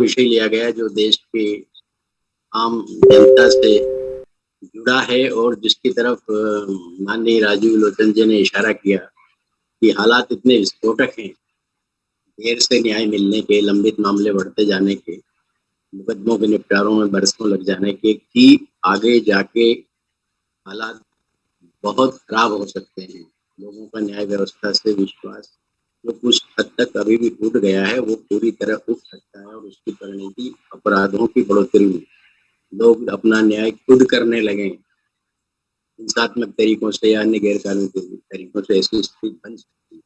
विषय लिया गया जो देश के आम जनता से जुड़ा है और जिसकी तरफ माननीय राजीव लोचन जी ने इशारा किया कि हालात इतने विस्फोटक हैं, देर से न्याय मिलने के, लंबित मामले बढ़ते जाने के, मुकदमों के निपटारों में बरसों लग जाने के, कि आगे जाके हालात बहुत खराब हो सकते हैं। लोगों का न्याय व्यवस्था से विश्वास जो कुछ हद तक अभी भी टूट गया है, वो पूरी तरह उठ सकता है और उसकी परिणति अपराधों की बढ़ोतरी में। लोग अपना न्याय खुद करने लगे हिंसात्मक तरीकों से या अन्य गैर कानूनी तरीकों से, ऐसी स्थिति बन सकती है।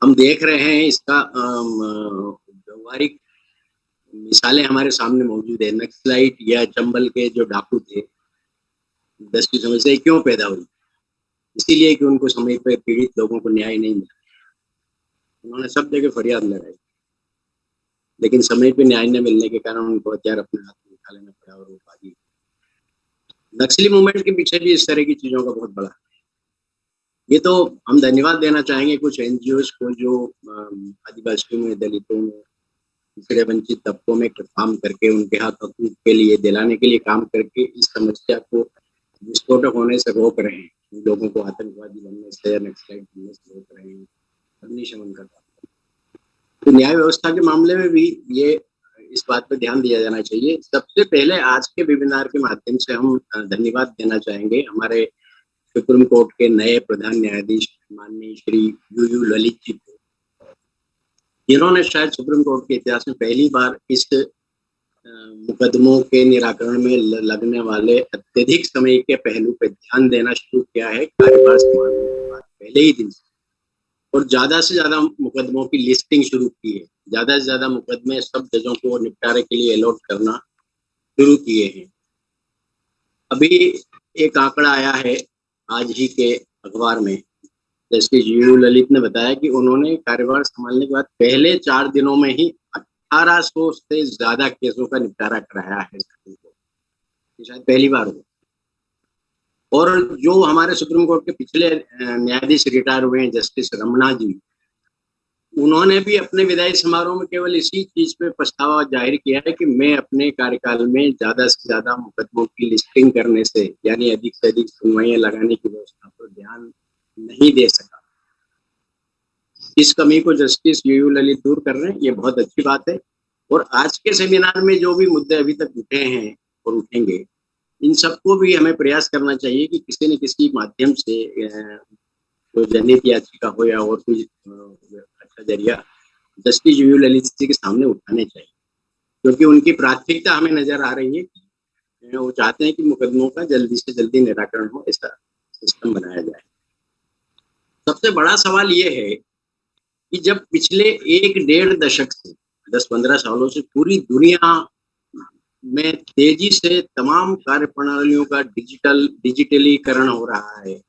हम देख रहे हैं इसका व्यवहारिक मिसालें हमारे सामने मौजूद है। नक्सलाइट या चंबल के जो डाकू थे, 10 की समस्या क्यों पैदा हुई? इसीलिए कि उनको समय पर पीड़ित लोगों को न्याय नहीं मिला। उन्होंने सब जगह फरियाद लगाई, लेकिन समय पे न्याय न मिलने के कारण उनको हथियार अपने हाथ में उठा लेना पड़ा और वो भागी। नक्सली मूवमेंट के पीछे भी इस तरह की चीजों का बहुत बड़ा, ये तो हम धन्यवाद देना चाहेंगे कुछ एनजीओज को जो आदिवासियों में, दलितों में, पिछड़े वंचित तबकों में काम करके उनके हाथ हकूक के लिए दिलाने के लिए काम करके इस समस्या को विस्फोटक होने से रोक रहे हैं, लोगों को आतंकवादी बनने से या नक्सलाइट बनने से रोक रहे हैं, अग्निशमन का काम। तो न्याय व्यवस्था के मामले में भी ये इस बात पर ध्यान दिया जाना चाहिए। सबसे पहले आज के वेबिनार के माध्यम से हम धन्यवाद देना चाहेंगे हमारे सुप्रीम कोर्ट के नए प्रधान न्यायाधीश माननीय श्री यू ललित जी को, जिन्होंने शायद सुप्रीम कोर्ट के इतिहास में पहली बार इस मुकदमों के निराकरण में लगने वाले अत्यधिक समय के पहलू पर ध्यान देना शुरू किया है कार्यभार संभालने के बाद पहले ही दिन से, और ज्यादा से ज्यादा मुकदमों की लिस्टिंग शुरू की है। ज्यादा से ज्यादा मुकदमे सब जजों को निपटारे के लिए अलॉट करना शुरू किए हैं। अभी एक आंकड़ा आया है आज ही के अखबार में, जस्टिस यू ललित ने बताया कि उन्होंने कार्यभार संभालने के बाद पहले 4 दिनों में ही 1800 से ज्यादा केसों का निपटारा कराया है। ये शायद पहली बार हो। और जो हमारे सुप्रीम कोर्ट के पिछले न्यायाधीश रिटायर हुए हैं जस्टिस रमना जी, उन्होंने भी अपने विदाई समारोह में केवल इसी चीज पे पछतावा जाहिर किया है कि मैं अपने कार्यकाल में ज्यादा से ज्यादा मुकदमों की लिस्टिंग करने से, यानी अधिक से अधिक सुनवाइयां लगाने की व्यवस्था पर ध्यान नहीं दे सका। इस कमी को जस्टिस यू ललित दूर कर रहे हैं, ये बहुत अच्छी बात है। और आज के सेमिनार में जो भी मुद्दे अभी तक उठे हैं और उठेंगे, इन सबको भी हमें प्रयास करना चाहिए कि किसी न किसी माध्यम से कोई जनहित याचिका हो या और कोई अच्छा जरिया जस्टिस यू ललित जी के सामने उठाने चाहिए, क्योंकि उनकी प्राथमिकता हमें नजर आ रही है। वो चाहते हैं कि मुकदमों का जल्दी से जल्दी निराकरण हो, ऐसा सिस्टम बनाया जाए। सबसे बड़ा सवाल ये है कि जब पिछले 1-1.5 दशक से 10-15 सालों से पूरी दुनिया में तेजी से तमाम कार्य प्रणालियों का डिजिटलीकरण हो रहा है,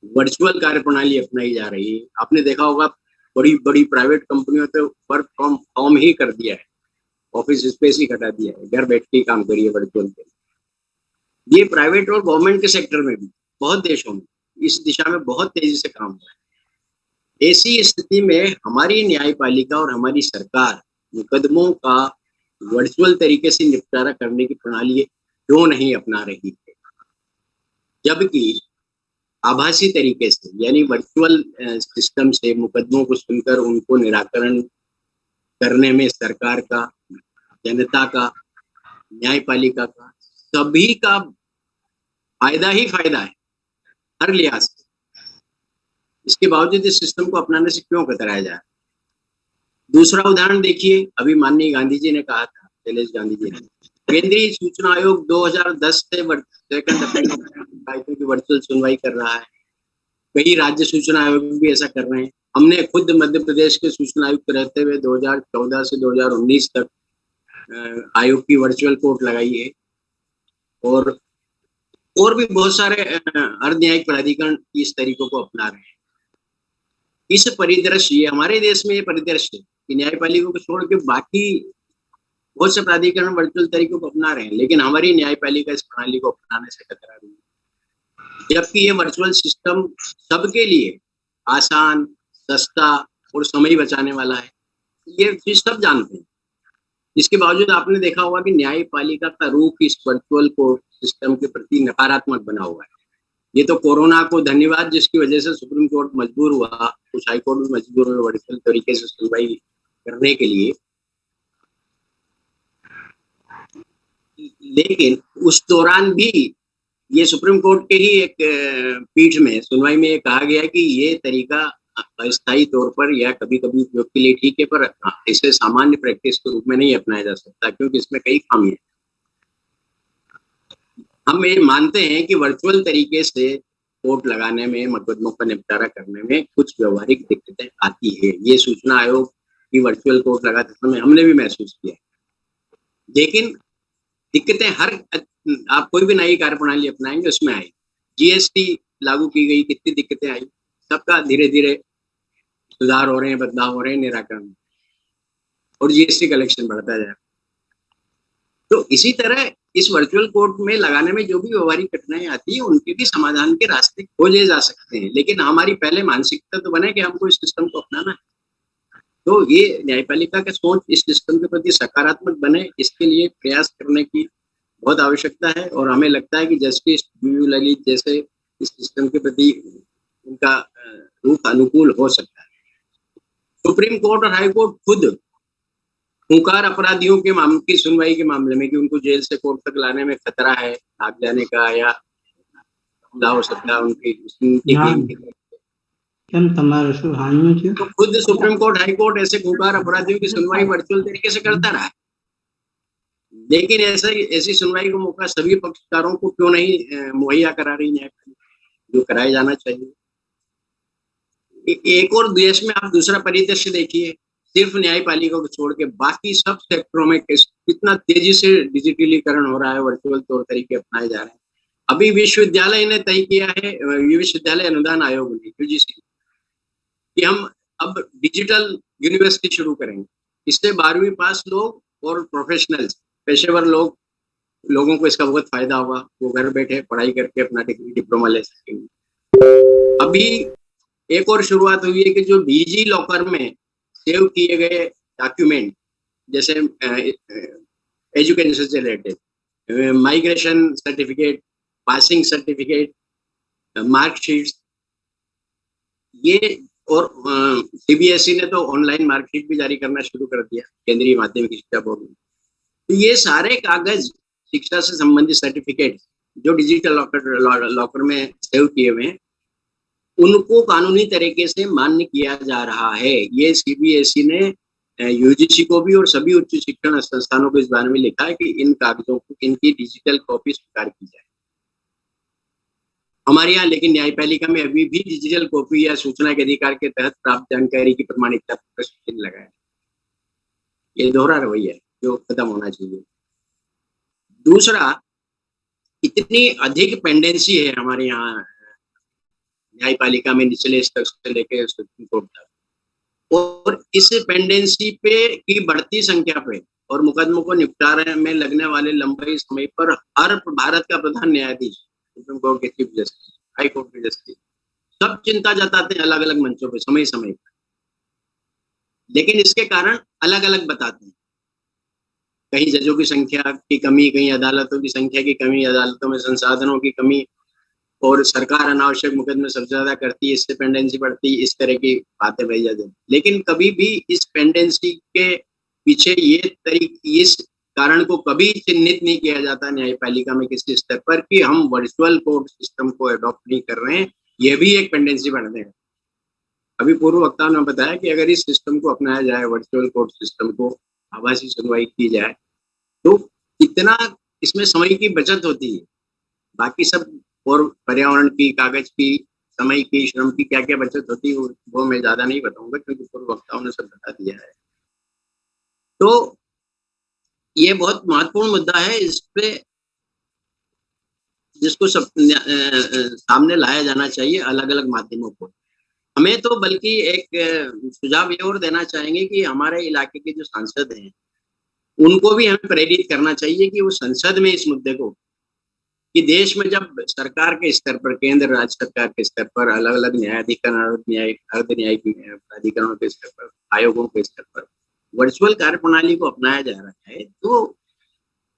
वर्चुअल कार्य प्रणाली अपनाई जा रही है। आपने देखा होगा बड़ी बड़ी प्राइवेट कंपनियों पे वर्क फ्रॉम होम ही कर दिया है, ऑफिस स्पेस ही घटा दिया है, घर बैठ के काम करिए वर्चुअल पे। ये प्राइवेट और गवर्नमेंट के सेक्टर में भी बहुत देशों में इस दिशा में बहुत तेजी से काम हो रहा है। ऐसी स्थिति में हमारी न्यायपालिका और हमारी सरकार मुकदमों का वर्चुअल तरीके से निपटारा करने की प्रणाली क्यों नहीं अपना रही है, जबकि आभासी तरीके से यानी वर्चुअल सिस्टम से मुकदमों को सुनकर उनको निराकरण करने में सरकार का, जनता का, न्यायपालिका का, सभी का फायदा ही फायदा है हर लिहाज से। इसके बावजूद इस सिस्टम को अपनाने से क्यों कतराया जाए? दूसरा उदाहरण देखिए, अभी माननीय गांधी जी ने कहा था, शैलेश गांधी जी ने, केंद्रीय सूचना आयोग 2010 से सेकंड अप्रैल की वर्चुअल सुनवाई कर रहा है। कई राज्य सूचना आयोग भी ऐसा कर रहे हैं। हमने खुद मध्य प्रदेश के सूचना आयुक्त रहते हुए 2014 से 2019 तक आयोग की वर्चुअल कोर्ट लगाई है, और भी बहुत सारे अर्धन्यायिक प्राधिकरण इस तरीकों को अपना रहे हैं। इस परिदृश्य, हमारे देश में ये परिदृश्य कि न्यायपालिका को छोड़ के बाकी बहुत से प्राधिकरण वर्चुअल तरीकों को अपना रहे हैं, लेकिन हमारी न्यायपालिका इस प्रणाली को अपनाने से कतरा रही है, जबकि ये वर्चुअल सिस्टम सबके लिए आसान, सस्ता और समय बचाने वाला है। ये चीज सब जानते हैं, इसके बावजूद आपने देखा होगा कि न्यायपालिका का रुख इस वर्चुअल कोर्ट सिस्टम के प्रति नकारात्मक बना हुआ है। ये तो कोरोना को धन्यवाद, जिसकी वजह से सुप्रीम कोर्ट मजबूर हुआ, कुछ हाई कोर्ट भी मजबूर हुए वर्चुअल तरीके से सुनवाई करने के लिए। लेकिन उस दौरान भी ये सुप्रीम कोर्ट के ही एक पीठ में सुनवाई में कहा गया कि ये तरीका अस्थायी तौर पर या कभी-कभी उपयोग के लिए ठीक है, पर इसे सामान्य प्रैक्टिस के रूप में नहीं अपनाया जा सकता, क्योंकि इसमें कई खामियां हैं। हम ये मानते हैं कि वर्चुअल तरीके से कोर्ट लगाने में, मुकदमों का निपटारा करने में कुछ व्यवहारिक दिक्कतें आती है। ये सूचना आयोग की वर्चुअल कोर्ट लगाते समय हमने भी महसूस किया है। लेकिन दिक्कतें हर आप कोई भी नई कार्यप्रणाली अपनाएंगे उसमें आई। जीएसटी लागू की गई, कितनी दिक्कतें आई, सबका धीरे धीरे सुधार हो रहे हैं, बदलाव हो रहे हैं, निराकरण, और जीएसटी कलेक्शन बढ़ता जाए। तो इसी तरह इस वर्चुअल कोर्ट में लगाने में जो भी व्यवहारिक कठिनाई आती है, उनके भी समाधान के रास्ते खोजे जा सकते हैं। लेकिन हमारी पहले मानसिकता तो बने कि हमको इस सिस्टम को अपनाना है। तो ये न्यायपालिका का सोच इस सिस्टम के प्रति सकारात्मक बने, इसके लिए प्रयास करने की बहुत आवश्यकता है। और हमें लगता है कि जस्टिस यूयू ललित जैसे इस सिस्टम के प्रति उनका रुख अनुकूल हो सकता है। सुप्रीम कोर्ट और हाई कोर्ट खुद खूंखार अपराधियों के मामले की सुनवाई के मामले में कि उनको जेल से कोर्ट तक लाने में खतरा है, भाग जाने का या हमला हो सकता है उनकी तो खुद सुप्रीम कोर्ट, हाई कोर्ट ऐसे खूंखार अपराधियों की सुनवाई वर्चुअल तरीके से करता रहा है। लेकिन ऐसी सुनवाई का मौका सभी पक्षकारों को क्यों नहीं मुहैया करा रही न्यायपालिका, जो कराया जाना चाहिए। एक और देश में आप दूसरा परिदृश्य देखिए, सिर्फ न्यायपालिका को छोड़ के बाकी सब सेक्टरों में कितना तेजी से डिजिटलीकरण हो रहा है, वर्चुअल तौर तरीके अपनाए जा रहे हैं। अभी विश्वविद्यालय ने तय किया है, विश्वविद्यालय अनुदान आयोग ने, यूजीसी, कि हम अब डिजिटल यूनिवर्सिटी शुरू करेंगे। इससे 12वीं पास लोग और प्रोफेशनल्स, पेशेवर लोगों को इसका बहुत फायदा होगा। वो घर बैठे पढ़ाई करके अपना डिग्री डिप्लोमा ले सकेंगे। अभी एक और शुरुआत हुई है कि जो डिजी लॉकर में सेव किए गए डॉक्यूमेंट, जैसे एजुकेशन से related, migration certificate, passing certificate, marksheets, ये और सीबीएसई ने तो ऑनलाइन मार्कशीट भी जारी करना शुरू कर दिया, केंद्रीय माध्यमिक शिक्षा बोर्ड ने। तो ये सारे कागज, शिक्षा से संबंधित सर्टिफिकेट जो डिजिटल लॉकर में सेव किए हुए हैं, उनको कानूनी तरीके से मान्य किया जा रहा है। ये सीबीएसई ने यूजीसी को भी और सभी उच्च शिक्षण संस्थानों को इस बारे में लिखा है कि इन कागजों को, इनकी डिजिटल कॉपी स्वीकार की जाए। हमारे यहाँ लेकिन न्यायपालिका में अभी भी डिजिटल कॉपी या सूचना के अधिकार के तहत प्राप्त जानकारी की प्रमाणिकता पर प्रश्न चिन्ह लगा है। ये दोहरा रवैया है जो खत्म होना चाहिए। दूसरा, इतनी अधिक पेंडेंसी है हमारे यहाँ न्यायपालिका में, निचले स्तर से लेकर सुप्रीम कोर्ट तक, और इस पेंडेंसी पे की बढ़ती संख्या पे और मुकदमों को निपटारे में लगने वाले लंबे समय पर हर भारत का प्रधान न्यायाधीश, सुप्रीम कोर्ट के चीफ जस्टिस, हाई कोर्ट के जस्टिस, सब चिंता जताते हैं अलग अलग मंचों पे समय समय पर। लेकिन इसके कारण अलग अलग बताते हैं। कहीं जजों की संख्या की कमी, कहीं अदालतों की संख्या की कमी, अदालतों में संसाधनों की कमी, और सरकार अनावश्यक मुकदमे सबसे ज्यादा करती है, इससे पेंडेंसी बढ़ती है, इस तरह की बातें कही जाती हैं। लेकिन कभी भी इस पेंडेंसी के पीछे इस कारण को कभी चिन्हित नहीं किया जाता न्यायपालिका में किसी स्तर पर कि हम वर्चुअल कोर्ट सिस्टम को अडॉप्ट नहीं कर रहे हैं, ये भी एक पेंडेंसी बढ़ने है। अभी पूर्व वक्ता ने बताया कि अगर इस सिस्टम को अपनाया जाए, वर्चुअल कोर्ट सिस्टम को, आभासी सुनवाई की जाए, तो कितना इसमें समय की बचत होती है। बाकी सब और पर्यावरण की, कागज की, समय की, श्रम की क्या क्या बचत होती है वो मैं ज्यादा नहीं बताऊंगा, क्योंकि पूर्व वक्ताओं ने सब बता दिया है। तो ये बहुत महत्वपूर्ण मुद्दा है, इस पे जिसको सब सामने लाया जाना चाहिए अलग अलग माध्यमों को। हमें तो बल्कि एक सुझाव ये और देना चाहेंगे कि हमारे इलाके के जो सांसद हैं, उनको भी हमें प्रेरित करना चाहिए कि वो संसद में इस मुद्दे को, कि देश में जब सरकार के स्तर पर, केंद्र राज्य सरकार के स्तर पर, अलग अलग न्यायाधिकरण, अर्ध न्यायिक प्राधिकरणों के स्तर पर, आयोगों के स्तर पर वर्चुअल कार्य प्रणाली को अपनाया जा रहा है, तो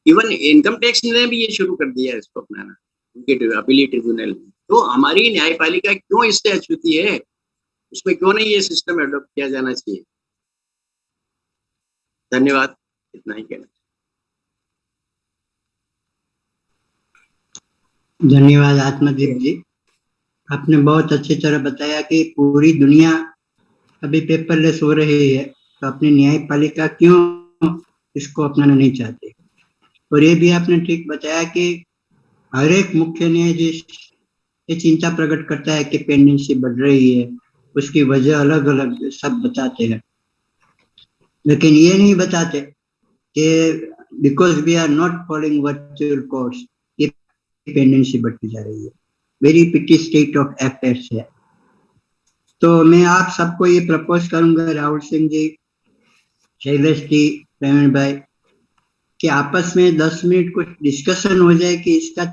इवन इनकम टैक्स ने भी ये शुरू कर दिया है इसको अपनाना उनके अपीलीट ट्रिब्यूनल में। तो हमारी न्यायपालिका क्यों इससे अछूती है, उसमें क्यों नहीं ये सिस्टम एडॉप्ट किया जाना चाहिए। धन्यवाद, इतना ही कहना। धन्यवाद आत्मदीप जी, आपने बहुत अच्छी तरह बताया कि पूरी दुनिया अभी पेपरलेस हो रही है, तो अपनी न्यायपालिका क्यों इसको अपनाना नहीं चाहते। और ये भी आपने ठीक बताया कि हर एक मुख्य न्यायाधीश ये चिंता प्रकट करता है कि पेंडेंसी बढ़ रही है, उसकी वजह अलग अलग सब बताते हैं, लेकिन ये नहीं बताते कि because we are not following virtual course ये पेंडेंसी बढ़ती जा रही है। Very pity state of affairs है। तो मैं आप सबको ये प्रपोज करूंगा, राहुल सिंह जी, शैलेश जी, प्रवीण भाई, कि आपस में 10 मिनट कुछ डिस्कशन हो जाए कि इसका